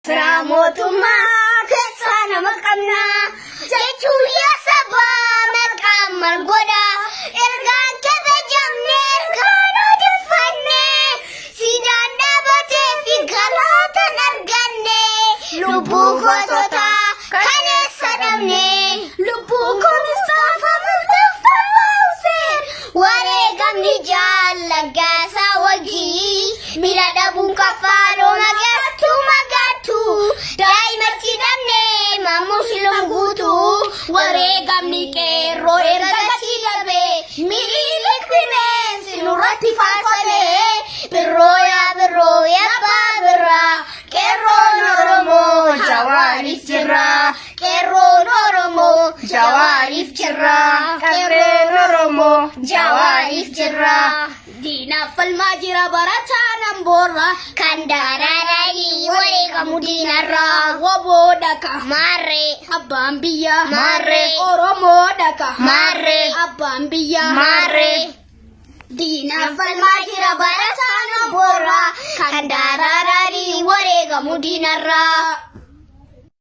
Ramotuma kesana makamna jechuya saba maqamal goda ergan kebe jamne ergano defanne sidanda bate fi galata narganne lubu kotota kane sadamne lubu kotota famultafause ware gamni jalla gasa wagi mirada bunka faro magatu daimati damne mamuslim gutu ware gamni kero ergati labe milik bines nurati fasale birroya babra kero noromo jawarif jirra kero noromo jawarif jirra kero noromo jawarif jirra dina falmajira baratana borra kandararari ware kamudina ra wobodaka mare abambiya mare oromo daka mare abambiya mare dina falmajira baratana borra kandararari ware kamudina ra